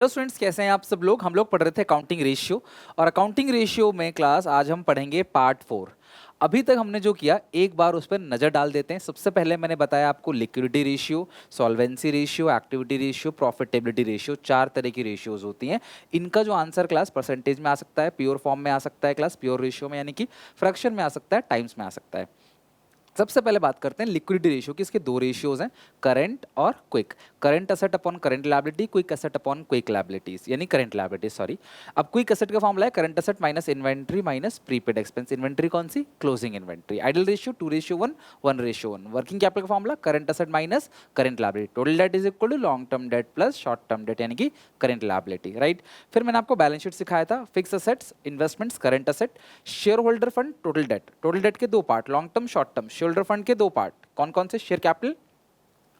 Hello students, कैसे हैं आप सब लोग। हम लोग पढ़ रहे थे अकाउंटिंग रेशियो और अकाउंटिंग रेशियो में क्लास आज हम पढ़ेंगे पार्ट 4। अभी तक हमने जो किया एक बार उस पर नज़र डाल देते हैं। सबसे पहले मैंने बताया आपको liquidity ratio, solvency ratio, activity ratio, profitability ratio, 4 तरह की रेशियोज होती हैं। इनका जो आंसर क्लास परसेंटेज में आ सकता है, प्योर फॉर्म में आ सकता है, क्लास प्योर रेशियो में यानी कि फ्रैक्शन में आ सकता है, टाइम्स में आ सकता है। सबसे पहले बात करते हैं लिक्विडिटी रेशियो की। इसके दो रेशियोज हैं, करंट और quick. Current asset upon current liability, quick asset upon quick liabilities यानी करंट लायबिलिटीज सॉरी। अब क्विक असेट का फॉर्मूला है current asset minus inventory minus prepaid expense. Inventory कौन सी? Closing inventory. Ideal ratio 2:1, 1:1। Working capital का formula current asset minus current liability. Total debt is equal to long term debt plus short term debt यानी कि current liability, right. फिर मैंने आपको balance sheet सिखाया था, fix assets, investments, current asset, share holder fund, total date. Total date के दो part, long term short term. Share holder fund के दो पार्ट, कौन कौन से? Share capital,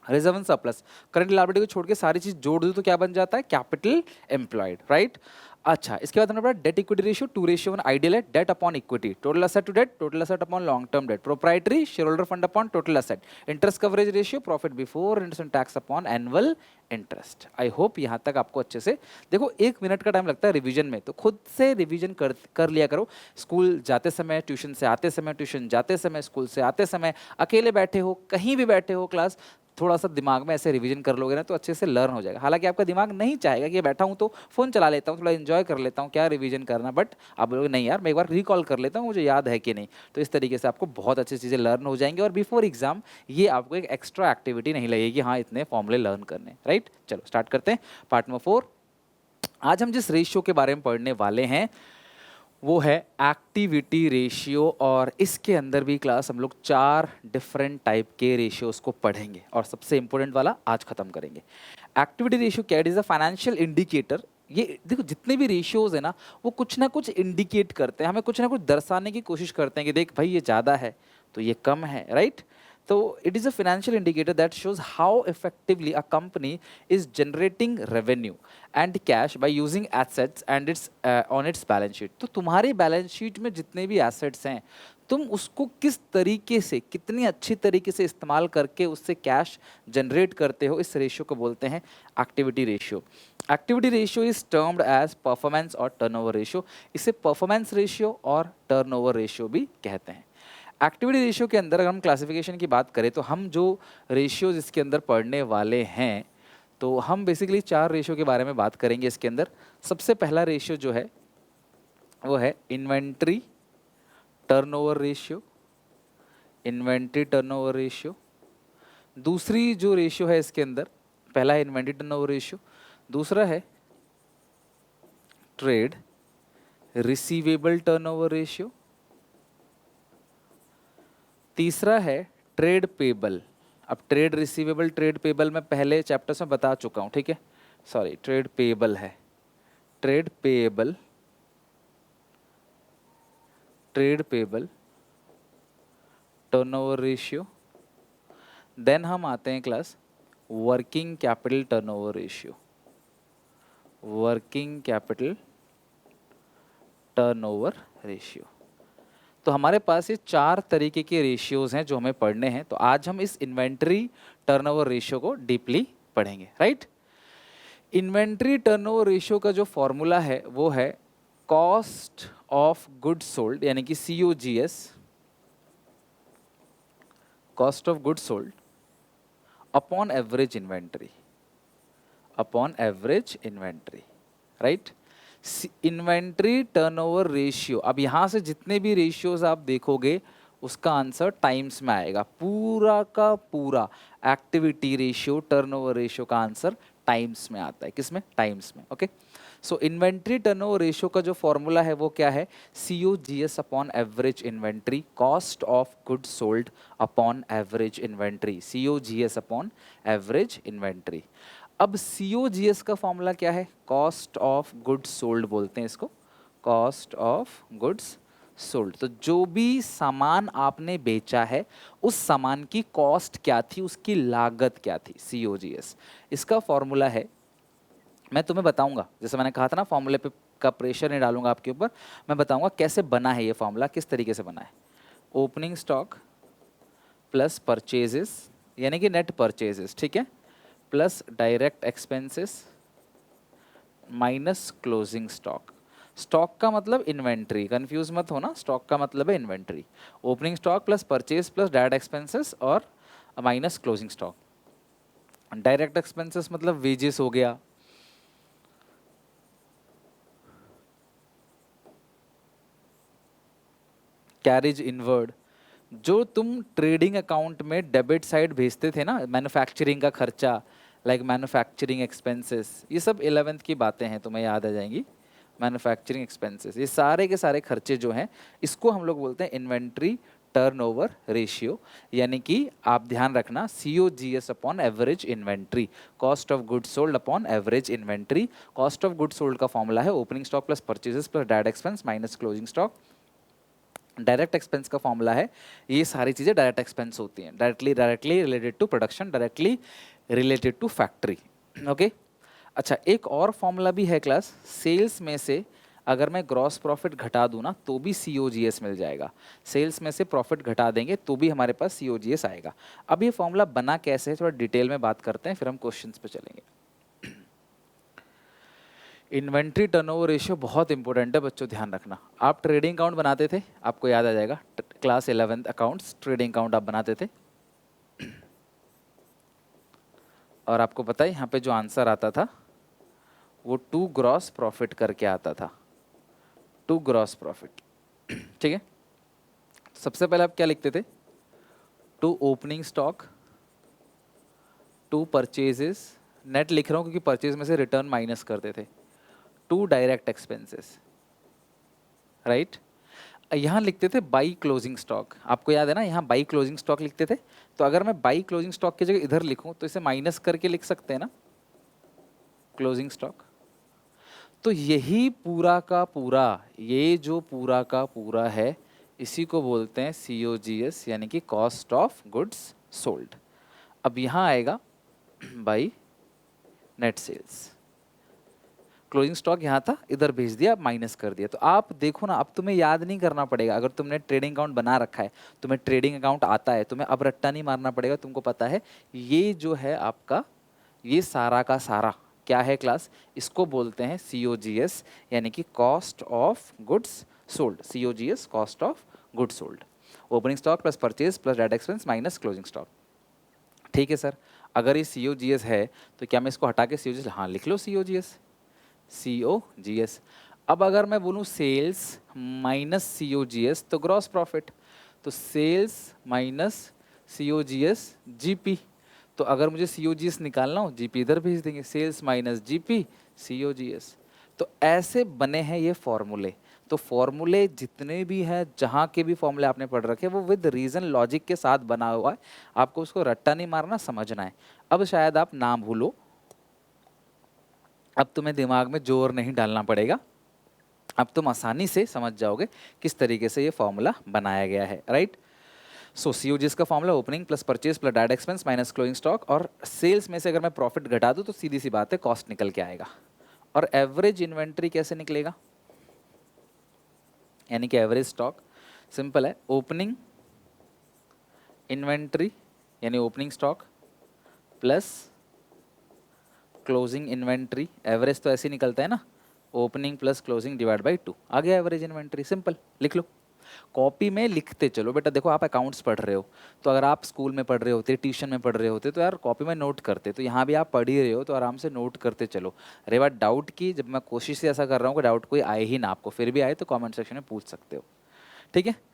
reserve and surplus. Current liability को छोड़ के सारी चीज जोड़ दो तो क्या बन जाता है? Capital employed, right. अच्छा, इसके बाद हमने पढ़ा डेट इक्विटी रेशियो 2:1। आइडियल है debt upon equity, total asset to debt, total asset upon long term debt. Proprietary share holder fund upon total asset. Interest coverage ratio profit before interest and tax upon annual interest. I hope यहां तक आपको अच्छे से, देखो 1 minute का time लगता है revision में, तो खुद से रिवीजन कर लिया करो। स्कूल जाते समय, ट्यूशन से आते समय, ट्यूशन जाते समय, स्कूल से आते समय, अकेले बैठे हो, कहीं भी बैठे हो, क्लास थोड़ा सा दिमाग में ऐसे रिवीजन कर लोगे ना तो अच्छे से लर्न हो जाएगा। हालांकि आपका दिमाग नहीं चाहेगा कि बैठा हूं तो फोन चला लेता हूं, थोड़ा एंजॉय कर लेता हूं, क्या रिवीजन करना, बट आप बोलोगे नहीं यार मैं एक बार रिकॉल कर लेता हूं, मुझे याद है कि नहीं। तो इस तरीके से आपको बहुत अच्छी चीज़ें लर्न हो जाएंगी और बिफोर एग्जाम ये आपको एक एक्स्ट्रा एक्टिविटी नहीं लगेगी, हाँ इतने फॉर्मूले लर्न करने, राइट। चलो स्टार्ट करते हैं पार्ट नंबर 4। आज हम जिस रेशियो के बारे में पढ़ने वाले हैं वो है एक्टिविटी रेशियो, और इसके अंदर भी क्लास हम लोग 4 डिफरेंट टाइप के रेशियोज को पढ़ेंगे और सबसे इंपॉर्टेंट वाला आज खत्म करेंगे। एक्टिविटी रेशियो क्या इज अ फाइनेंशियल इंडिकेटर। ये देखो जितने भी रेशियोज है ना वो कुछ ना कुछ इंडिकेट करते हैं, हमें कुछ ना कुछ दर्शाने की कोशिश करते हैं कि देख भाई ये ज़्यादा है तो ये कम है, राइट। तो it is a financial indicator that shows how effectively a company is generating revenue and cash by using assets and it's on it's balance sheet. तो तुम्हारी बैलेंस शीट में जितने भी एसेट्स हैं तुम उसको किस तरीके से, कितनी अच्छी तरीके से इस्तेमाल करके उससे कैश जनरेट करते हो, इस रेशियो को बोलते हैं activity ratio. Activity ratio is termed as performance और टर्नओवर रेशियो। इसे परफॉर्मेंस रेशियो और टर्नओवर रेशियो भी कहते हैं। एक्टिविटी रेशियो के अंदर अगर हम क्लासिफिकेशन की बात करें तो हम जो रेशियोज इसके अंदर पढ़ने वाले हैं तो हम बेसिकली 4 रेशियो के बारे में बात करेंगे इसके अंदर। सबसे पहला रेशियो जो है वो है inventory turnover ratio, inventory turnover ratio. दूसरी जो रेशियो है इसके अंदर, पहला है इन्वेंट्री टर्नओवर रेशियो, दूसरा है ट्रेड रिसीवेबल टर्नओवर रेशियो, तीसरा है ट्रेड पेबल। अब ट्रेड रिसीवेबल, ट्रेड पेबल मैं पहले चैप्टर्स में बता चुका हूँ, ठीक है, सॉरी ट्रेड पेबल है, trade payable, trade payable turnover ratio. Then हम आते हैं class working capital turnover ratio, working capital turnover ratio. तो हमारे पास ये 4 तरीके के रेशियोज हैं जो हमें पढ़ने हैं। तो आज हम इस इन्वेंट्री टर्नओवर रेशियो को डीपली पढ़ेंगे, राइट। इन्वेंट्री टर्नओवर रेशियो का जो फॉर्मूला है वो है कॉस्ट ऑफ गुड्स सोल्ड यानी कि COGS, cost of goods sold upon average inventory, upon average inventory, right. Inventory turnover ratio, अब यहां से जितने भी रेशियोज आप देखोगे उसका आंसर टाइम्स में आएगा, पूरा का पूरा एक्टिविटी रेशियो टर्नओवर रेशियो का आंसर टाइम्स में आता है। किसमें? टाइम्स में, ओके। सो इन्वेंट्री टर्नओवर रेशियो का जो फॉर्मूला है वो क्या है? COGS upon average inventory, cost of goods sold upon average inventory, COGS upon average inventory. अब COGS का फॉर्मूला क्या है? कॉस्ट ऑफ गुड्स सोल्ड बोलते हैं इसको, कॉस्ट ऑफ गुड्स सोल्ड। तो जो भी सामान आपने बेचा है उस सामान की कॉस्ट क्या थी, उसकी लागत क्या थी, COGS। इसका फॉर्मूला है, मैं तुम्हें बताऊंगा, जैसे मैंने कहा था ना फॉर्मूले पे का प्रेशर नहीं डालूंगा आपके ऊपर, मैं बताऊंगा कैसे बना है ये फॉर्मूला, किस तरीके से बना है। ओपनिंग स्टॉक प्लस परचेजेस यानी कि नेट परचेजेस, ठीक है, plus direct expenses minus closing stock. Stock का मतलब इन्वेंट्री, कंफ्यूज मत होना, स्टॉक का मतलब है inventory. Opening stock plus purchase plus direct expenses और minus closing stock. Direct expenses मतलब वेजेस हो गया, कैरेज इनवर्ड, जो तुम ट्रेडिंग अकाउंट में डेबिट साइड भेजते थे ना, मैन्युफैक्चरिंग का खर्चा, लाइक मैन्युफैक्चरिंग एक्सपेंसेस, ये सब 11th की बातें हैं, तुम्हें याद आ जाएंगी। मैन्युफैक्चरिंग एक्सपेंसेस, ये सारे के सारे खर्चे जो हैं, इसको हम लोग बोलते हैं इन्वेंट्री टर्नओवर रेशियो। यानी कि आप ध्यान रखना, COGS upon average inventory, cost of goods sold upon average inventory. Cost of goods sold का फॉर्मूला है opening stock plus purchases plus direct expense minus closing stock. Direct expense का formula है, ये सारी चीज़ें डायरेक्ट एक्सपेंस होती हैं, directly related to production, directly related to factory. Okay, अच्छा एक और फॉर्मूला भी है क्लास, सेल्स में से अगर मैं ग्रॉस प्रॉफिट घटा दूं ना तो भी COGS मिल जाएगा। सेल्स में से प्रॉफिट घटा देंगे तो भी हमारे पास COGS आएगा। अब ये फॉर्मूला बना कैसे है थोड़ा डिटेल में बात करते हैं, फिर हम क्वेश्चंस पे चलेंगे। इन्वेंट्री टर्नओवर रेशियो बहुत इंपॉर्टेंट है बच्चों, ध्यान रखना। आप ट्रेडिंग अकाउंट बनाते थे, आपको याद आ जाएगा, class 11th accounts trading account आप बनाते थे, और आपको पता है यहाँ पे जो आंसर आता था वो 2 ग्रॉस प्रॉफिट करके आता था, 2 ग्रॉस प्रॉफिट। ठीक है, सबसे पहले आप क्या लिखते थे, 2 ओपनिंग स्टॉक, 2 परचेजेस, नेट लिख रहा हूँ क्योंकि परचेज में से रिटर्न माइनस करते थे, 2 डायरेक्ट एक्सपेंसेस, राइट। यहाँ लिखते थे बाई क्लोजिंग स्टॉक, आपको याद है ना, यहाँ बाई क्लोजिंग स्टॉक लिखते थे। तो अगर मैं बाई क्लोजिंग स्टॉक की जगह इधर लिखूँ तो इसे माइनस करके लिख सकते हैं ना, क्लोजिंग स्टॉक। तो यही पूरा का पूरा, ये जो पूरा का पूरा है, इसी को बोलते हैं COGS, यानी कि कॉस्ट ऑफ गुड्स सोल्ड। अब यहाँ आएगा by net sales, closing stock यहाँ था, इधर भेज दिया, माइनस कर दिया। तो आप देखो ना, अब तुम्हें याद नहीं करना पड़ेगा, अगर तुमने ट्रेडिंग अकाउंट बना रखा है, तुम्हें ट्रेडिंग अकाउंट आता है, तुम्हें अब रट्टा नहीं मारना पड़ेगा, तुमको पता है ये जो है आपका, ये सारा का सारा क्या है क्लास, इसको बोलते हैं COGS, यानी कि cost of goods sold. COGS cost of goods sold, opening stock plus purchase plus direct expense minus closing stock. ठीक है सर, अगर ये COGS है तो क्या मैं इसको हटा के COGS, हाँ लिख लो COGS। अब अगर मैं बोलूँ सेल्स माइनस COGS तो ग्रॉस प्रॉफिट, तो सेल्स माइनस COGS GP। तो अगर मुझे COGS निकालना हो, GP इधर भेज देंगे, सेल्स माइनस GP COGS। तो ऐसे बने हैं ये फॉर्मूले। तो फॉर्मूले जितने भी हैं, जहाँ के भी फॉर्मूले आपने पढ़ रखे, वो विद रीज़न लॉजिक के साथ बना हुआ है, आपको उसको रट्टा नहीं मारना, समझना है। अब शायद आप ना भूलो, अब तुम्हें दिमाग में जोर नहीं डालना पड़ेगा, अब तुम आसानी से समझ जाओगे किस तरीके से ये फॉर्मूला बनाया गया है, राइट। सो COGS का formula opening plus purchase plus direct expense minus closing stock, और सेल्स में से अगर मैं प्रॉफिट घटा दूं तो सीधी सी बात है कॉस्ट निकल के आएगा। और एवरेज इन्वेंट्री कैसे निकलेगा, यानी कि एवरेज स्टॉक, सिंपल है, ओपनिंग इन्वेंट्री यानी opening stock plus closing inventory, average तो ऐसे ही निकलता है ना, opening plus closing divide by 2, आ गया एवरेज इन्वेंट्री, सिंपल, लिख लो। कॉपी में लिखते चलो बेटा, देखो आप अकाउंट्स पढ़ रहे हो, तो अगर आप स्कूल में पढ़ रहे होते, ट्यूशन में पढ़ रहे होते, तो यार कॉपी में नोट करते, तो यहाँ भी आप पढ़ ही रहे हो तो आराम से नोट करते चलो। रही बात डाउट की, जब मैं कोशिश से ऐसा कर रहा हूँ कि डाउट कोई आए ही ना आपको, फिर भी आए तो कॉमेंट सेक्शन में पूछ सकते हो, ठीक है।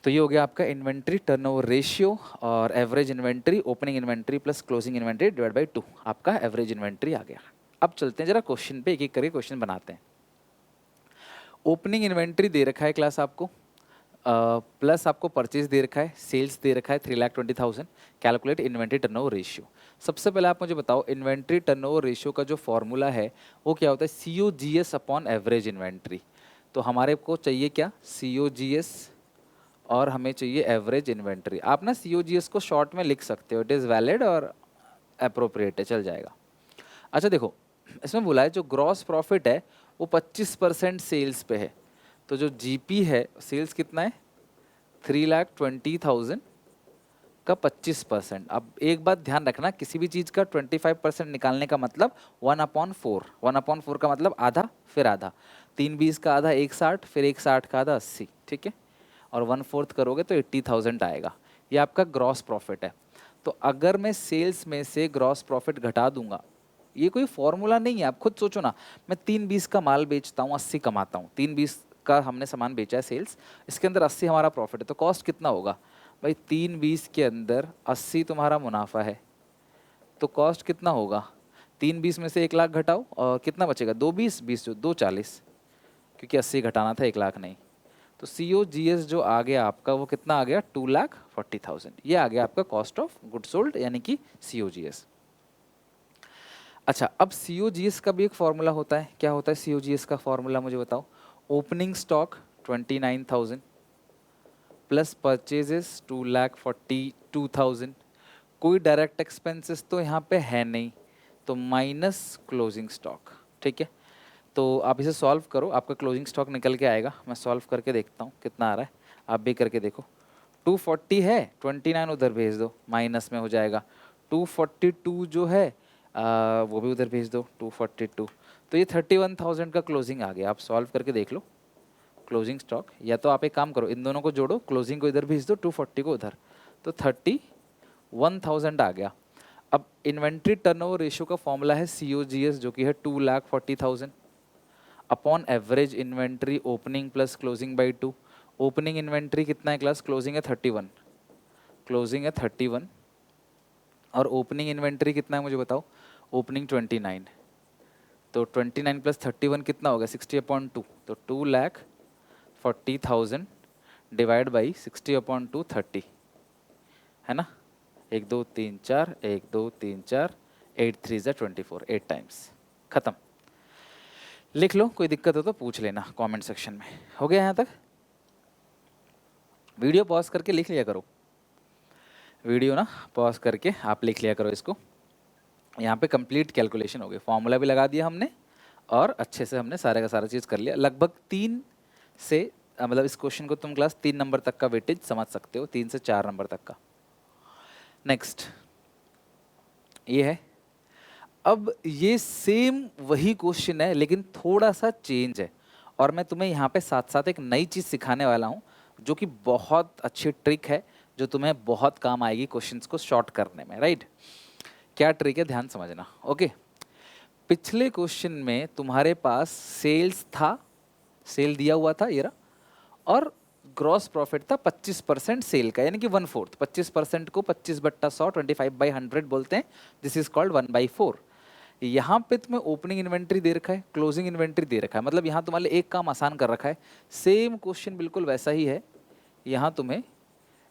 तो ये हो गया आपका इन्वेंट्री टर्नओवर रेशियो, और average inventory opening inventory plus closing inventory divide by 2, आपका एवरेज इन्वेंट्री आ गया। अब चलते हैं जरा क्वेश्चन पे, एक एक करके क्वेश्चन बनाते हैं। ओपनिंग इन्वेंट्री दे रखा है क्लास आपको, प्लस आपको परचेज दे रखा है, सेल्स दे रखा है 3,20,000, कैलकुलेट इन्वेंट्री टर्नओवर रेशियो। सबसे पहले आप मुझे बताओ, इन्वेंट्री टर्नओवर रेशियो का जो फॉर्मूला है वो क्या होता है, COGS अपॉन एवरेज इन्वेंट्री। तो हमारे को चाहिए क्या, COGS, और हमें चाहिए एवरेज इन्वेंट्री। आप ना COGS को शॉर्ट में लिख सकते हो, इट इज़ वैलिड और अप्रोप्रिएट है, चल जाएगा। अच्छा देखो, इसमें बोला है जो ग्रॉस प्रॉफिट है वो 25% सेल्स पे है, तो जो GP है, सेल्स कितना है 3,20,000 का 25%। अब एक बात ध्यान रखना, किसी भी चीज़ का 25% निकालने का मतलब 1/4। 1/4 का मतलब आधा फिर आधा, 3/20 का आधा 1/60, फिर 1/60 का आधा 80, ठीक है। और 1/4 करोगे तो 80,000 आएगा। ये आपका ग्रॉस प्रॉफिट है। तो अगर मैं सेल्स में से ग्रॉस प्रॉफिट घटा दूंगा, ये कोई फॉर्मूला नहीं है, आप खुद सोचो ना। मैं 3/20 का माल बेचता हूँ, 80 कमाता हूँ। 3/20 का हमने सामान बेचा है सेल्स, इसके अंदर 80 हमारा प्रॉफिट है, तो कॉस्ट कितना होगा भाई? 3/20 के अंदर 80 तुम्हारा मुनाफा है, तो कॉस्ट कितना होगा? 3/20 में से 1 लाख घटाओ और कितना बचेगा? 2/20, 20 जो 2/40, क्योंकि 80 घटाना था, 1 लाख नहीं। तो COGS जो आ गया आपका, वो कितना आ गया? 2,40,000। ये आ गया आपका कॉस्ट ऑफ गुड सोल्ड, यानी कि COGS। अच्छा, अब COGS का भी एक फॉर्मूला होता है। क्या होता है COGS का फॉर्मूला, मुझे बताओ। Opening stock 29,000 plus purchases 2,42,000। कोई डायरेक्ट एक्सपेंसेस तो यहाँ पे है नहीं, तो माइनस क्लोजिंग स्टॉक, ठीक है। तो आप इसे सॉल्व करो, आपका क्लोजिंग स्टॉक निकल के आएगा। मैं सॉल्व करके देखता हूँ कितना आ रहा है, आप भी करके देखो। 240 है, 29 उधर भेज दो, माइनस में हो जाएगा। 242 जो है वो भी उधर भेज दो, 242। तो ये 31,000 का क्लोजिंग आ गया। आप सॉल्व करके देख लो क्लोजिंग स्टॉक, या तो आप एक काम करो, इन दोनों को जोड़ो, क्लोजिंग को इधर भेज दो, 240 को उधर, तो 31,000 आ गया। अब इन्वेंट्री टर्नओवर रेशियो का फॉर्मूला है COGS, जो कि है 2,40,000 upon average inventory opening plus closing by 2। Opening inventory कितना है क्लास? क्लोजिंग है 31, क्लोजिंग है 31, और ओपनिंग इन्वेंट्री कितना है मुझे बताओ? ओपनिंग 29, तो 29 प्लस 31 कितना होगा? 60/2, तो 2,40,000 डिवाइड बाई 60/2, 30 है ना। 1 2 3 4, 1 2 3 4, 8 3 ज़ा 24, 8 टाइम्स। खत्म। लिख लो, कोई दिक्कत हो तो पूछ लेना कमेंट सेक्शन में। हो गया यहाँ तक? वीडियो पॉज करके लिख लिया करो, वीडियो ना पॉज करके आप लिख लिया करो इसको। यहाँ पे कंप्लीट कैलकुलेशन हो गई, फॉर्मूला भी लगा दिया हमने, और अच्छे से हमने सारे का सारा चीज़ कर लिया। लगभग 3 से मतलब इस क्वेश्चन को तुम क्लास 3 नंबर तक का वेटेज समझ सकते हो, 3 से 4 नंबर तक का। नेक्स्ट ये है। अब ये सेम वही क्वेश्चन है, लेकिन थोड़ा सा चेंज है, और मैं तुम्हें यहाँ पे साथ साथ एक नई चीज़ सिखाने वाला हूँ, जो कि बहुत अच्छी ट्रिक है, जो तुम्हें बहुत काम आएगी क्वेश्चंस को शॉर्ट करने में, राइट। क्या ट्रिक है, ध्यान समझना। ओके, पिछले क्वेश्चन में तुम्हारे पास सेल्स था, सेल दिया हुआ था ये रहा, और ग्रॉस प्रॉफिट था 25% सेल का, यानी कि 1/4। 25% को 25/100, 25/100 बोलते हैं। This is called 1/4। यहाँ पे तुम्हें ओपनिंग इन्वेंट्री दे रखा है, क्लोजिंग इन्वेंट्री दे रखा है, मतलब यहाँ तुम्हारे लिए एक काम आसान कर रखा है। सेम क्वेश्चन बिल्कुल वैसा ही है, यहाँ तुम्हें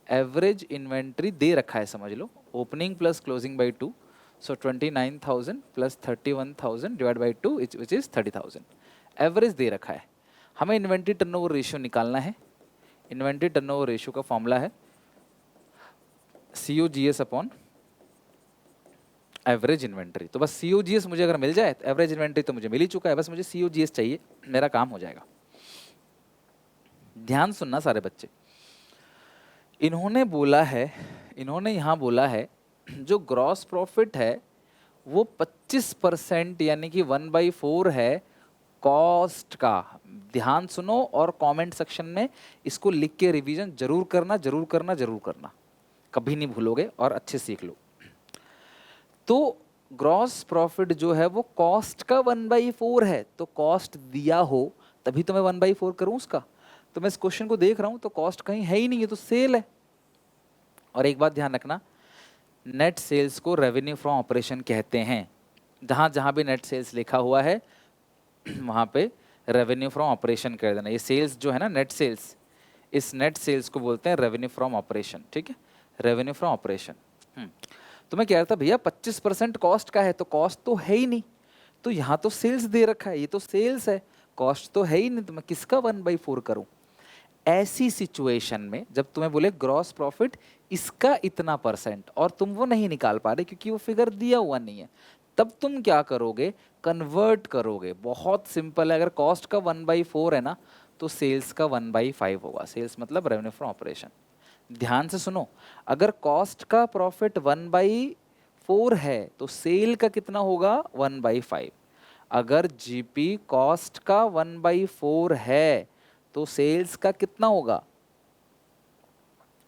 एवरेज इन्वेंट्री दे रखा है, समझ लो, opening plus closing by 2, so 29,000 plus 31,000 divide by 2 which is 30,000। Average दे रखा है, हमें इन्वेंट्री टर्नओवर रेशियो निकालना है। इन्वेंट्री टर्नओवर रेशियो का फॉर्मूला है COGS अपॉन एवरेज इन्वेंट्री। तो बस COGS मुझे अगर मिल जाए, तो एवरेज इन्वेंट्री तो मुझे मिल ही चुका है, बस मुझे COGS चाहिए, मेरा काम हो जाएगा। ध्यान सुनना सारे बच्चे, इन्होंने बोला है, इन्होंने यहाँ बोला है जो ग्रॉस प्रॉफिट है वो 25% यानी कि 1/4 है कॉस्ट का। ध्यान सुनो और कमेंट सेक्शन में इसको लिख के रिवीजन जरूर करना, जरूर करना, जरूर करना, कभी नहीं भूलोगे, और अच्छे सीख लो। तो ग्रॉस प्रॉफिट जो है वो कॉस्ट का 1/4 है, तो कॉस्ट दिया हो तभी तो मैं 1/4 करूं उसका। तो मैं इस क्वेश्चन को देख रहा हूं तो कॉस्ट कहीं है ही नहीं, ये तो सेल है। और एक बात ध्यान रखना, नेट सेल्स को रेवेन्यू फ्रॉम ऑपरेशन कहते हैं। जहां जहां भी नेट सेल्स लिखा हुआ है वहां पे रेवेन्यू फ्रॉम ऑपरेशन कह देना। ये सेल्स जो है ना, नेट सेल्स, इस नेट सेल्स को बोलते हैं रेवेन्यू फ्रॉम ऑपरेशन, ठीक है, रेवेन्यू फ्रॉम ऑपरेशन। तो मैं कह रहा था भैया 25% कॉस्ट का है, तो कॉस्ट तो है ही नहीं, तो यहाँ तो सेल्स दे रखा है, ये तो सेल्स है, कॉस्ट तो है ही नहीं, तो मैं किसका 1/4 करूं। ऐसी सिचुएशन में जब तुम्हें बोले ग्रॉस प्रॉफिट इसका इतना % और तुम वो नहीं निकाल पा रहे क्योंकि वो फिगर दिया हुआ नहीं है, तब तुम क्या करोगे? कन्वर्ट करोगे। बहुत सिंपल है, अगर कॉस्ट का 1/4 है ना, तो सेल्स का 1/5 होगा। सेल्स मतलब रेवेन्यू फ्रॉम ऑपरेशन। ध्यान से सुनो, अगर कॉस्ट का प्रॉफिट 1/4 है तो सेल का कितना होगा 1/5। अगर जीपी कॉस्ट का 1/4 है तो सेल्स का कितना होगा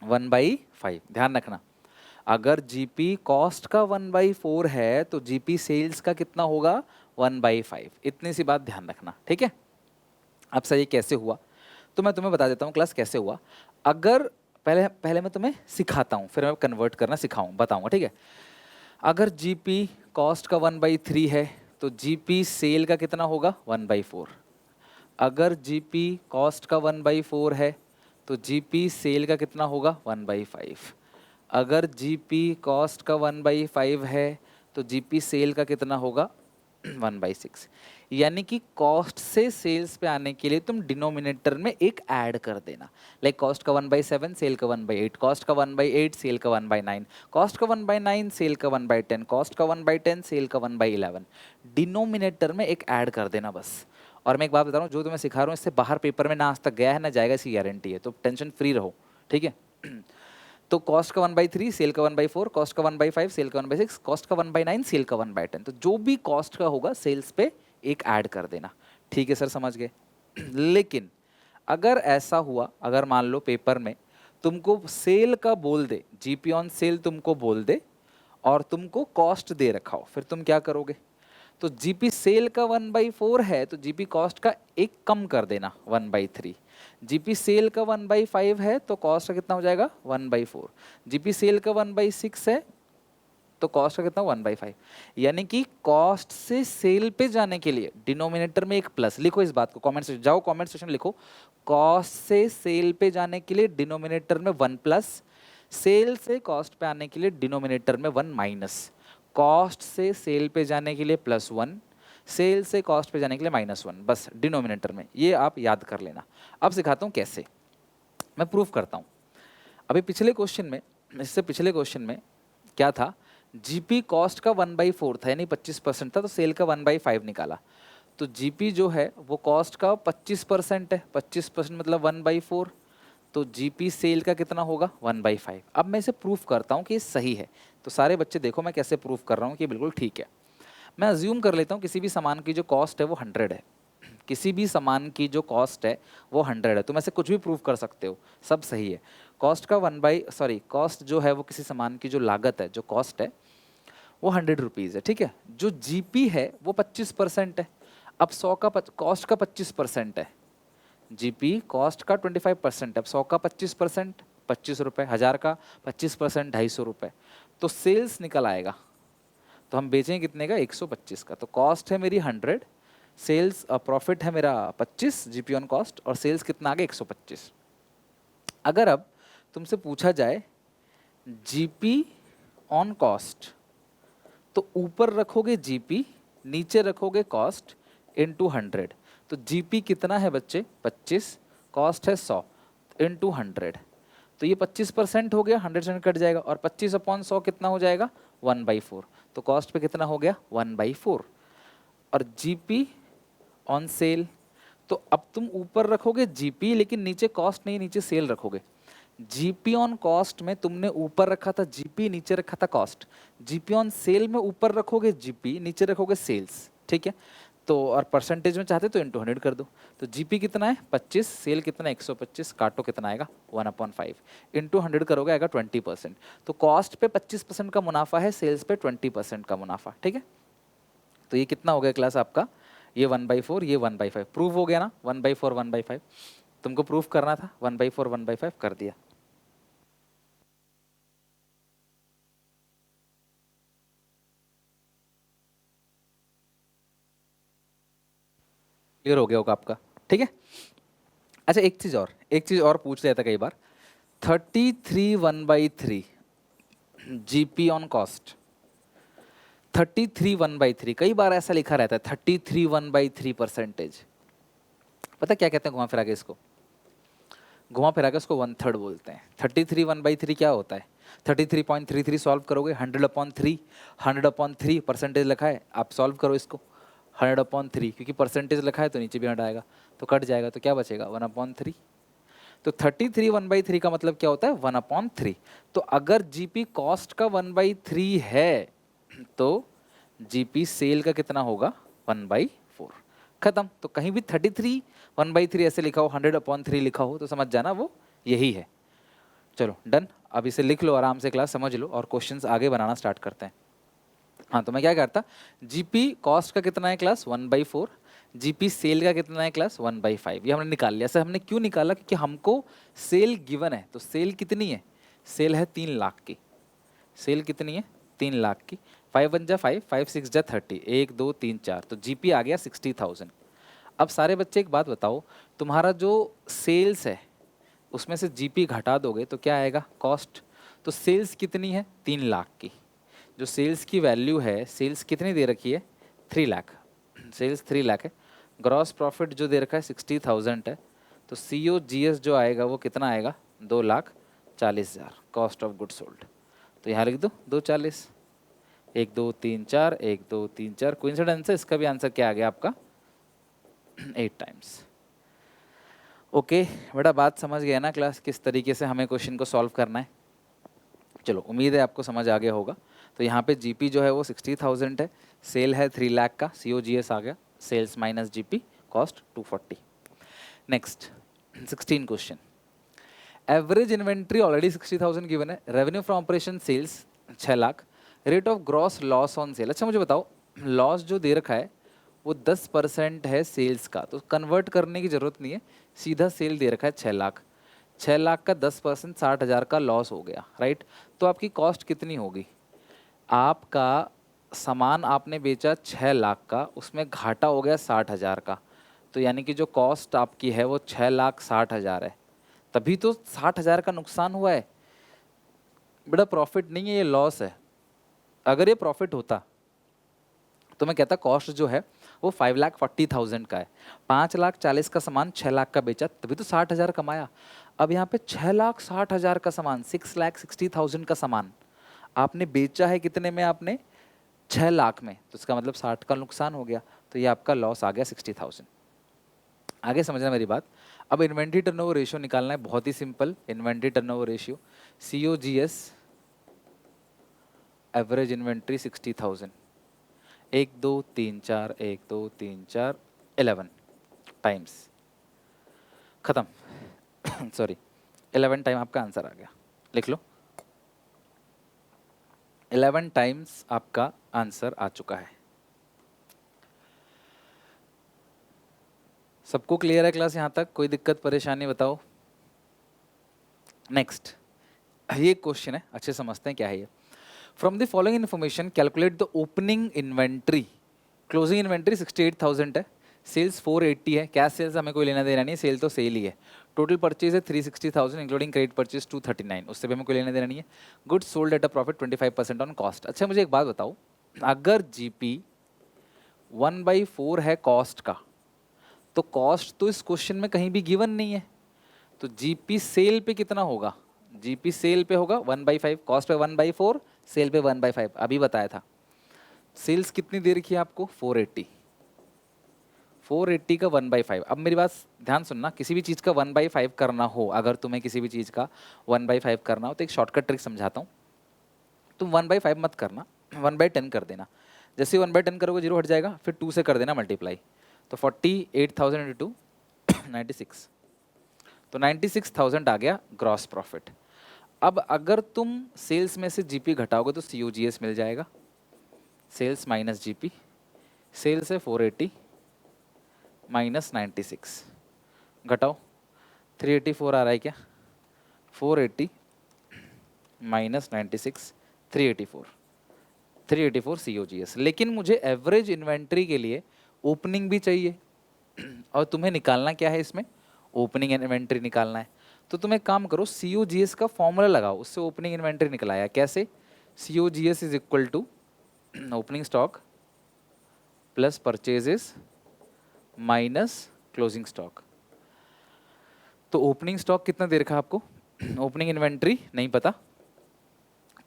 1/5। ध्यान रखना, अगर जीपी कॉस्ट का 1/4 है तो जीपी सेल्स का कितना होगा 1/5। इतनी सी बात ध्यान रखना, ठीक है। अब सर ये कैसे हुआ, तो मैं तुम्हें बता देता हूँ क्लास कैसे हुआ। अगर पहले पहले मैं तुम्हें सिखाता हूँ, फिर मैं कन्वर्ट करना सिखाऊँ बताऊँगा, ठीक है। अगर जीपी कॉस्ट का 1/3 है तो जीपी सेल का कितना होगा 1/4। अगर जीपी कॉस्ट का 1/4 है तो जीपी सेल का कितना होगा 1/5। अगर जीपी कॉस्ट का 1/5 है तो जीपी सेल का कितना होगा 1/6। यानी कि कॉस्ट से सेल्स पे आने के लिए तुम डिनोमिनेटर में एक ऐड कर देना। लाइक कॉस्ट का 1/7 सेल का 1/8, कॉस्ट का 1/8 सेल का 1/9, कॉस्ट का 1/9 सेल का 1/10, कॉस्ट का 1/10 सेल का 1/11। डिनोमिनेटर में एक ऐड कर देना बस। और मैं एक बात बता रहा हूँ, जो तुम्हें सिखा रहा हूँ इससे बाहर पेपर में ना आज तक गया है ना जाएगा, इसकी गारंटी है, तो टेंशन फ्री रहो, ठीक है। तो कॉस्ट का 1/3 सेल का 1/4, कॉस्ट का 1/5 सेल का 1/6, कॉस्ट का 1/9 सेल का 1/10। तो जो भी कॉस्ट का होगा सेल्स पे एक ऐड कर देना, ठीक है सर, समझ गए। लेकिन अगर ऐसा हुआ, अगर मान लो पेपर में तुमको सेल का बोल दे, जीपी ऑन सेल तुमको बोल दे और तुमको कॉस्ट दे रखा हो, फिर तुम क्या करोगे। तो जीपी सेल का 1/4 है तो जीपी कॉस्ट का एक कम कर देना 1/3। जीपी सेल का 1/5 है तो कॉस्ट का कितना हो जाएगा 1/4। जीपी सेल का 1/6 है तो कॉस्ट का कितना 1/5। यानी कि कॉस्ट से सेल पे जाने के लिए डिनोमिनेटर में एक प्लस लिखो। इस बात को कमेंट सेक्शन जाओ, कमेंट सेक्शन लिखो, कॉस्ट से सेल पे जाने के लिए डिनोमिनेटर में 1+, सेल से कॉस्ट पे आने के लिए डिनोमिनेटर में 1-, कॉस्ट से सेल पे जाने के लिए +1, सेल से कॉस्ट पे जाने के लिए -1, बस डिनोमिनेटर में। ये आप याद कर लेना। अब सिखाता हूँ कैसे, मैं प्रूफ करता हूँ। अभी पिछले क्वेश्चन में, इससे पिछले क्वेश्चन में क्या था, जीपी कॉस्ट का 1/4 था यानी 25% था, तो सेल का 1/5 निकाला। तो जीपी जो है वो कॉस्ट का 25% है, 25% मतलब 1/4, तो जीपी सेल का कितना होगा 1/5। अब मैं इसे प्रूफ करता हूँ कि ये सही है। तो सारे बच्चे देखो मैं कैसे प्रूफ कर रहा हूँ कि बिल्कुल ठीक है। मैं अज्यूम कर लेता हूँ किसी भी सामान की जो कॉस्ट है वो 100 है, किसी भी सामान की जो कॉस्ट है वो 100 है। तुम ऐसे कुछ भी प्रूफ कर सकते हो, सब सही है। कॉस्ट का कॉस्ट जो है वो किसी सामान की जो लागत है, जो कॉस्ट है वो 100 रुपीज़ है, ठीक है। जो जीपी है वो 25% है। अब 100 का कॉस्ट का 25% है, जीपी कॉस्ट का 25% है। अब 100 का 25% 25 रुपये, 1000 का 25% 250 रुपये, तो सेल्स निकल आएगा। तो हम बेचेंगे कितने का 125 का। तो कॉस्ट है मेरी 100, सेल्स प्रॉफिट है मेरा 25 जीपी ऑन कॉस्ट, और सेल्स कितना आ गया 125। अगर अब तुमसे पूछा जाए जीपी ऑन कॉस्ट, तो ऊपर रखोगे जीपी, नीचे रखोगे कॉस्ट इनटू 100। तो जीपी कितना है बच्चे 25, कॉस्ट है 100 इनटू 100, तो ये 25% हो गया, 100 से कट जाएगा, और 25/100 कितना हो जाएगा 1/4। तो कॉस्ट पे कितना हो गया 1/4। और जीपी ऑन सेल, तो अब तुम ऊपर रखोगे जीपी लेकिन नीचे कॉस्ट नहीं, नीचे सेल रखोगे। जीपी ऑन कॉस्ट में तुमने ऊपर रखा था जीपी, नीचे रखा था कॉस्ट। जीपी ऑन सेल में ऊपर रखोगे जीपी, नीचे रखोगे सेल्स, ठीक है। तो और परसेंटेज में चाहते तो इनटू 100 कर दो। तो जीपी कितना है 25, सेल कितना है 125, काटो कितना आएगा 1/5, इनटू 100 करोगे आएगा 20%। तो कॉस्ट पे 25% का मुनाफा है, सेल्स पे 20% का मुनाफा, ठीक है। तो ये कितना हो गया क्लास आपका, ये 1/4, ये 1/5, प्रूफ हो गया ना। 1/4 1/5 तुमको प्रूफ करना था, 1/4 1/5 कर दिया। क्लियर हो गया होगा आपका, ठीक है। अच्छा एक चीज और पूछ लेता कई बार, 33 1/3 जीपी ऑन कॉस्ट, 33 1/3 कई बार ऐसा लिखा रहता है 33 1/3%। पता क्या कहते हैं घुमा फिरा के इसको, घुमा फिरा के उसको 1/3 बोलते हैं। 33 1/3 क्या होता है, 33.33 सॉल्व करोगे 100/3, 100/3 परसेंटेज लिखा है, आप सॉल्व करो इसको 100/3, क्योंकि परसेंटेज लिखा है तो नीचे भी 100 आएगा, तो कट जाएगा, तो क्या बचेगा 1/3। तो 33 1/3 का मतलब क्या होता है 1/3। तो अगर जीपी कॉस्ट का 1/3 है तो जीपी सेल का कितना होगा 1/4। खत्म। तो कहीं भी 33 1/3 ऐसे लिखा हो 100/3 लिखा हो तो समझ जाना वो यही है। चलो डन। अब इसे लिख लो आराम से, क्लास समझ लो और क्वेश्चंस आगे बनाना स्टार्ट करते हैं। हाँ तो मैं क्या करता, जीपी कॉस्ट का कितना है क्लास 1/4, जीपी सेल का कितना है क्लास 1/5। ये हमने निकाल लिया। सर हमने क्यों निकाला, क्योंकि हमको सेल गिवन है। तो सेल कितनी है, सेल है 3 लाख की। सेल कितनी है 3 लाख की। 5 1 जा 5, 5 6 जा 30, 1 2 3 4, तो जीपी आ गया 60,000। अब सारे बच्चे एक बात बताओ, तुम्हारा जो सेल्स है उसमें से जीपी घटा दोगे तो क्या आएगा कॉस्ट। तो सेल्स कितनी है 3 लाख की, जो सेल्स की वैल्यू है, सेल्स कितनी दे रखी है 3 लाख, सेल्स 3 लाख है। ग्रॉस प्रॉफिट जो दे रखा है 60,000 है। तो सी ओ जी एस जो आएगा वो कितना आएगा 2,40,000 कॉस्ट ऑफ गुड सोल्ड। तो यहाँ लिख दो 240, 1 2 3 4, 1 2 3 4, कोइंसिडेंस है। इसका भी आंसर क्या आ गया आपका 8 टाइम्स। ओके बेटा, बात समझ गया ना क्लास, किस तरीके से हमें क्वेश्चन को सॉल्व करना है। चलो उम्मीद है आपको समझ आ गया होगा। तो यहाँ पे जीपी जो है वो 60,000 है, सेल है 3 लाख का, सीओजीएस आ गया, sales minus GP, cost 240। Next 16 question. Average inventory already 60,000 given है, revenue from operation sales 6 lakh, rate of gross loss on sale. अच्छा मुझे बताओ, लॉस जो दे रखा है वो 10% है सेल्स का, तो कन्वर्ट करने की जरूरत नहीं है, सीधा सेल दे रखा है 6 लाख। 6 लाख का 10% 60,000 का लॉस हो गया, राइट। तो आपकी कॉस्ट कितनी होगी, आपका सामान आपने बेचा 6 लाख का, उसमें घाटा हो गया 60,000 का। तो यानी कि जो कॉस्ट आपकी है वो 6,60,000 है। तभी तो 60,000 का नुकसान हुआ है बेटा, प्रॉफिट नहीं है, ये लॉस है। अगर ये प्रॉफिट होता तो मैं कहता कॉस्ट जो है वो 5,40,000 का है, 5,40,000 का सामान 6 लाख का बेचा, तभी तो 60,000 कमाया। अब यहाँ पे 6,60,000 का सामान, 6,60,000 का सामान आपने बेचा है कितने में, आपने 6 लाख में, तो इसका मतलब 60 का नुकसान हो गया। तो ये आपका लॉस आ गया 60,000। आगे समझना मेरी बात। अब इन्वेंट्री टर्नओवर रेशियो निकालना है, बहुत ही simple. Inventory turnover ratio COGS average inventory 60,000, 1 2 3 4, 1 2 3 4, 11 times, खत्म। सॉरी 11 टाइम आपका आंसर आ गया, लिख लो 11 टाइम्स आपका आंसर आ चुका है। सबको क्लियर है क्लास यहाँ तक, कोई दिक्कत परेशानी बताओ। नेक्स्ट ये क्वेश्चन है, अच्छे समझते हैं क्या है ये। From the following information calculate the opening inventory. Closing inventory 68,000 है, सेल्स 480 है, कैश सेल्स हमें कोई लेना देना नहीं है, सेल तो सेल ही है। टोटल परचेज है 360,000 इंक्लूडिंग क्रेडिट परचेज 239, उससे भी हमें कोई लेना देना नहीं है। Goods sold at a profit 25% on cost. अच्छा मुझे एक बात बताओ, अगर जीपी 1/4 है कॉस्ट का, तो कॉस्ट तो इस क्वेश्चन में कहीं भी गिवन नहीं है, तो जीपी सेल पे कितना होगा, जीपी सेल पे होगा 1/5, कॉस्ट पे 1/4, सेल पे 1/5, अभी बताया था। सेल्स कितनी दे रखी है आपको 480, 480 का 1/5। अब मेरी बात ध्यान सुनना, किसी भी चीज़ का 1/5 करना हो, अगर तुम्हें किसी भी चीज़ का 1/5 करना हो तो एक शॉर्टकट ट्रिक समझाता हूँ। तुम 1/5 मत करना, 1/10 कर देना। जैसे ही 1/10 करोगे जीरो हट जाएगा, फिर 2 से कर देना मल्टीप्लाई। तो 48,000 इंटू 96, तो 96,000 आ गया ग्रॉस प्रॉफिट। अब अगर तुम सेल्स में से जीपी घटाओगे तो COGS मिल जाएगा, सेल्स माइनस जीपी। सेल्स है 480 माइनस 96, घटाओ 384 आ रहा है क्या, 480 माइनस 96, 384, 384 COGS। लेकिन एवरेज एवरेज इन्वेंट्री के लिए ओपनिंग भी चाहिए, और तुम्हें निकालना क्या है इसमें, ओपनिंग इन्वेंट्री निकालना है। तो तुम एक काम करो, COGS का फॉर्मूला लगाओ, उससे ओपनिंग इन्वेंट्री निकलाया। कैसे, COGS is equal to opening stock plus purchases minus closing stock. तो ओपनिंग स्टॉक कितना दे रखा है आपको, ओपनिंग इन्वेंट्री नहीं पता,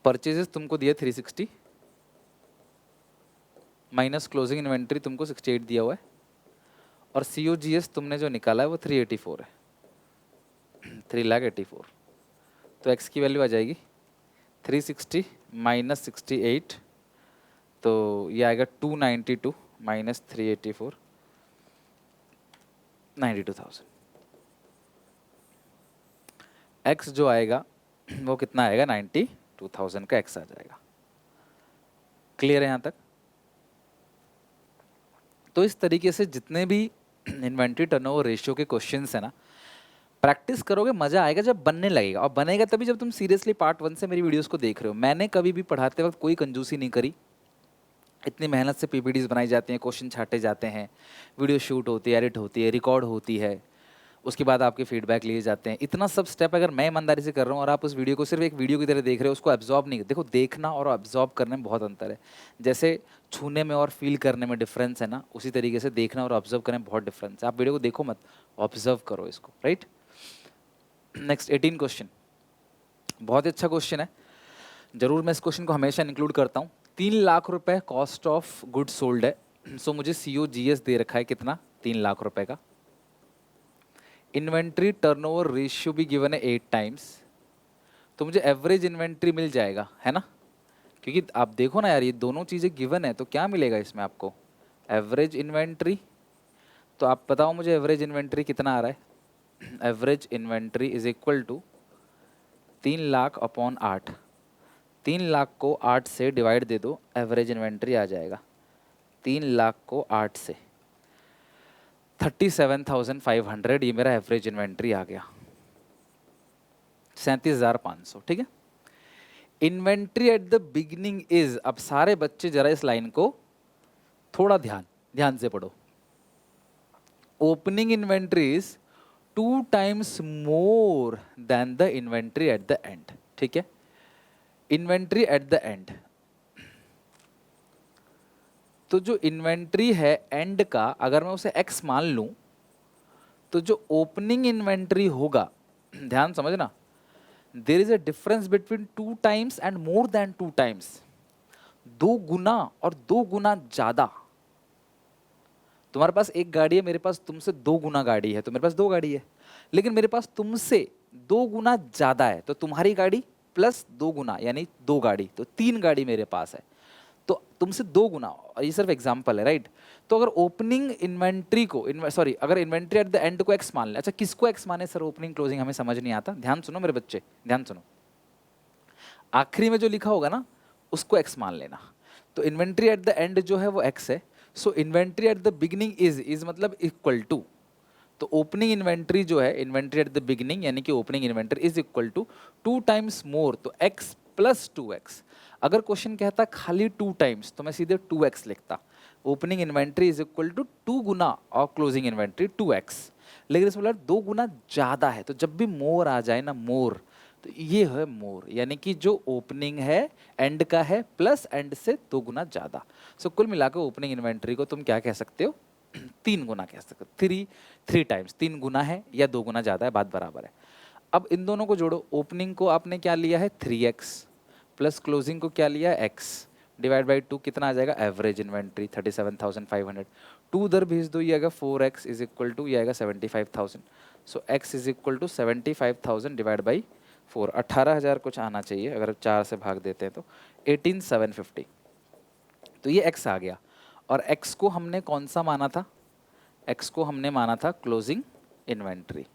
परचेजेस तुमको दिया 360 माइनस क्लोजिंग इन्वेंट्री तुमको 68 दिया हुआ है, और COGS तुमने जो निकाला है वो 384 है। 3,84,000। तो एक्स की वैल्यू आ जाएगी 360 माइनस 68, तो ये आएगा 292 माइनस 384, 92,000। एक्स जो आएगा वो कितना आएगा, 92,000 का एक्स आ जाएगा। क्लियर है यहाँ तक? तो इस तरीके से जितने भी इन्वेंट्री टर्नओवर रेशियो के क्वेश्चंस है ना, प्रैक्टिस करोगे मजा आएगा जब बनने लगेगा, और बनेगा तभी जब तुम सीरियसली पार्ट 1 से मेरी वीडियोस को देख रहे हो। मैंने कभी भी पढ़ाते वक्त कोई कंजूसी नहीं करी, इतनी मेहनत से पीपीटीज बनाई जाती हैं, क्वेश्चन छाटे जाते हैं, वीडियो शूट होती है, एडिट होती है, रिकॉर्ड होती है, उसके बाद आपके फीडबैक लिए जाते हैं। इतना सब स्टेप अगर मैं ईमानदारी से कर रहा हूँ और आप उस वीडियो को सिर्फ एक वीडियो की तरह देख रहे हो, उसको एब्जॉर्ब नहीं, देखो देखना और एब्जॉर्ब करने में बहुत अंतर है। जैसे छूने में और फील करने में डिफरेंस है ना, उसी तरीके से देखना और ऑब्जर्व करने में बहुत डिफरेंस है। आप वीडियो को देखो मत, ऑब्जर्व करो इसको, राइट। नेक्स्ट 18 क्वेश्चन, बहुत ही अच्छा क्वेश्चन है, जरूर मैं इस क्वेश्चन को हमेशा इंक्लूड करता हूँ। 3 लाख रुपए कॉस्ट ऑफ गुड सोल्ड है। सो मुझे COGS दे रखा है कितना, 3 लाख रुपए का। इन्वेंट्री टर्नओवर रेशियो भी गिवन है 8 टाइम्स, तो मुझे एवरेज इन्वेंट्री मिल जाएगा, है ना, क्योंकि आप देखो ना यार, ये दोनों चीज़ें गिवन है, तो क्या मिलेगा इसमें आपको, एवरेज इन्वेंट्री। तो आप बताओ मुझे एवरेज इन्वेंट्री कितना आ रहा है। Average inventory is equal to 3 lakh upon 8। 3 lakh को 8 से डिवाइड दे दो, एवरेज इन्वेंट्री आ जाएगा 3 लाख को 8 से 37,500, ये मेरा एवरेज इन्वेंट्री आ गया, 37,500। ठीक है। Inventory at the beginning is, अब सारे बच्चे जरा इस लाइन को थोड़ा ध्यान से पढ़ो। Opening inventory is 2 times more than the inventory at the end. ठीक है। इन्वेंट्री एट द एंड, तो जो इन्वेंट्री है एंड का, अगर मैं उसे x मान लूं, तो जो ओपनिंग इन्वेंट्री होगा, ध्यान समझना, there is a difference between 2 times and more than 2 times. 2 गुना और 2 गुना ज्यादा। तुम्हारे पास एक गाड़ी है, मेरे पास तुमसे 2 गुना गाड़ी है, तो मेरे पास 2 गाड़ी है। लेकिन मेरे पास तुमसे 2 गुना ज्यादा है, तो तुम्हारी गाड़ी प्लस 2 गुना यानी 2 गाड़ी, तो 3 गाड़ी मेरे पास है। तो तुमसे 2 गुना, और ये सिर्फ एग्जांपल है, राइट। तो अगर ओपनिंग इन्वेंट्री को, अगर इन्वेंट्री एट द एंड को x मान ले, अच्छा किसको x माने सर, ओपनिंग क्लोजिंग हमें समझ नहीं आता। ध्यान सुनो मेरे बच्चे, ध्यान सुनो, आखिरी में जो लिखा होगा ना उसको x मान लेना। तो इन्वेंट्री एट द एंड जो है वो x है, so inventory at the beginning is मतलब इक्वल टू, तो ओपनिंग इन्वेंट्री जो है, इन्वेंट्री एट द बिगिनिंग यानी कि opening inventory is equal to 2 times more, तो x प्लस 2x। अगर क्वेश्चन कहता खाली 2 टाइम्स, तो मैं सीधे 2x लिखता। Opening inventory is equal to 2 गुना और क्लोजिंग इन्वेंट्री 2x। लेकिन इसमें बोला 2 गुना ज्यादा है, तो जब भी मोर आ जाए ना, मोर, तो ये है मोर, यानी कि जो ओपनिंग है एंड का है प्लस एंड से 2 गुना ज्यादा। सो कुल मिलाकर ओपनिंग इन्वेंट्री को तुम क्या कह सकते हो, 3 गुना कह सकते हो। 3 टाइम्स, 3 गुना है या 2 गुना ज्यादा है, बात बराबर है। अब इन दोनों को जोड़ो, ओपनिंग को आपने क्या लिया है 3x, प्लस क्लोजिंग को क्या लिया है x, डिवाइड बाई 2, कितना आ जाएगा एवरेज इन्वेंट्री 37,500। 2 उधर भेज दो, ये आएगा 4x इज इक्वल टू, ये आएगा 75,000। So x is equal to 75,000 divide by 4, 18,000 कुछ आना चाहिए, अगर 4 से भाग देते हैं तो 18,750। तो ये x आ गया, और x को हमने कौन सा माना था, x को हमने माना था क्लोजिंग इन्वेंट्री।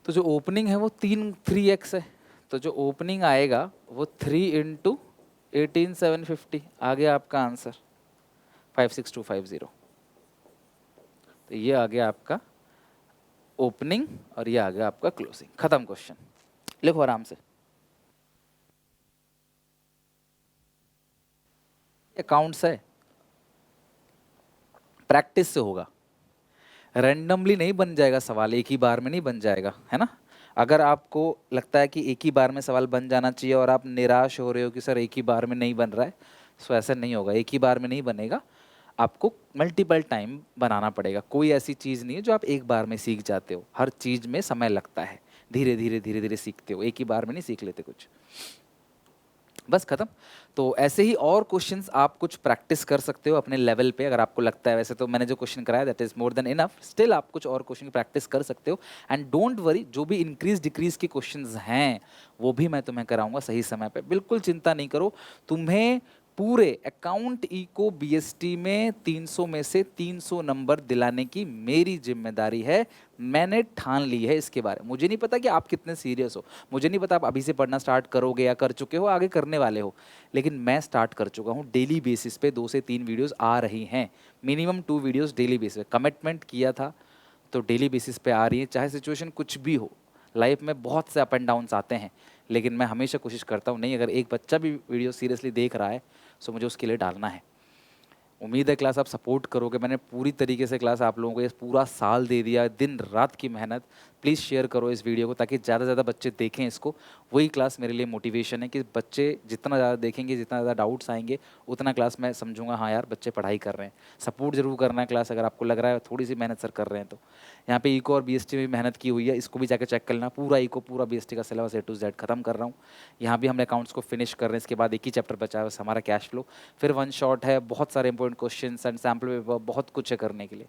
तो जो ओपनिंग है वो 3x है, तो जो ओपनिंग आएगा वो 3 इंटू 18,750, आ गया आपका आंसर 56250। तो ये आ गया आपका ओपनिंग और ये आ गया आपका क्लोजिंग। खत्म क्वेश्चन, लिखो आराम से। अकाउंट्स है, प्रैक्टिस से होगा, रैंडमली नहीं बन जाएगा सवाल, एक ही बार में नहीं बन जाएगा, है ना। अगर आपको लगता है कि एक ही बार में सवाल बन जाना चाहिए और आप निराश हो रहे हो कि सर एक ही बार में नहीं बन रहा है, सो ऐसा नहीं होगा, एक ही बार में नहीं बनेगा, आपको मल्टीपल टाइम बनाना पड़ेगा। कोई ऐसी चीज़ नहीं है जो आप एक बार में सीख जाते हो, हर चीज़ में समय लगता है, धीरे धीरे सीखते हो, एक ही बार में नहीं सीख लेते कुछ। बस खत्म। तो ऐसे ही और क्वेश्चंस आप कुछ प्रैक्टिस कर सकते हो अपने लेवल पे, अगर आपको लगता है। वैसे तो मैंने जो क्वेश्चन कराया that is more than enough, still आप कुछ और क्वेश्चन प्रैक्टिस कर सकते हो। एंड डोंट वरी, जो भी इंक्रीज डिक्रीज के क्वेश्चंस हैं वो भी मैं तुम्हें कराऊंगा सही समय पे, बिल्कुल चिंता नहीं करो। तुम्हें पूरे अकाउंट इको बीएसटी में 300 में से 300 नंबर दिलाने की मेरी जिम्मेदारी है। मैंने ठान ली है इसके बारे में। मुझे नहीं पता कि आप कितने सीरियस हो, मुझे नहीं पता आप अभी से पढ़ना स्टार्ट करोगे या कर चुके हो, आगे करने वाले हो, लेकिन मैं स्टार्ट कर चुका हूँ। डेली बेसिस पे 2 से 3 वीडियोस आ रही हैं, मिनिमम 2 वीडियोस डेली बेसिस पे। कमिटमेंट किया था तो डेली बेसिस पे आ रही है, चाहे सिचुएशन कुछ भी हो। लाइफ में बहुत से अप एंड डाउन्स आते हैं, लेकिन मैं हमेशा कोशिश करता हूँ, नहीं अगर एक बच्चा भी वीडियो सीरियसली देख रहा है सो मुझे उसके लिए डालना है। उम्मीद है क्लास आप सपोर्ट करोगे। मैंने पूरी तरीके से क्लास आप लोगों को ये पूरा साल दे दिया, दिन रात की मेहनत। प्लीज़ शेयर करो इस वीडियो को ताकि ज़्यादा से ज़्यादा बच्चे देखें इसको। वही क्लास मेरे लिए मोटिवेशन है कि बच्चे जितना ज़्यादा देखेंगे, जितना ज़्यादा डाउट्स आएंगे, उतना क्लास मैं समझूंगा हाँ यार बच्चे पढ़ाई कर रहे हैं। सपोर्ट जरूर करना है क्लास, अगर आपको लग रहा है थोड़ी सी मेहनत सर कर रहे हैं तो। यहाँ पे इको और बीएसटी में भी मेहनत की हुई है, इसको भी जाकर चेक कर लेना। पूरा इको पूरा बीएसटी का सिलेबस A to Z खत्म कर रहा हूँ। यहाँ भी हमने अकाउंट्स को फिनिश कर रहे हैं, इसके बाद एक ही चैप्टर बचा है बस हमारा, कैश फ्लो। फिर वन शॉट है, बहुत सारे important question and sample paper, बहुत कुछ है करने के लिए।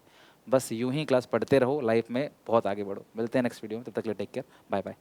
बस यूं ही क्लास पढ़ते रहो, लाइफ में बहुत आगे बढ़ो। मिलते हैं नेक्स्ट वीडियो में, तब तक के लिए टेक केयर, बाय बाय।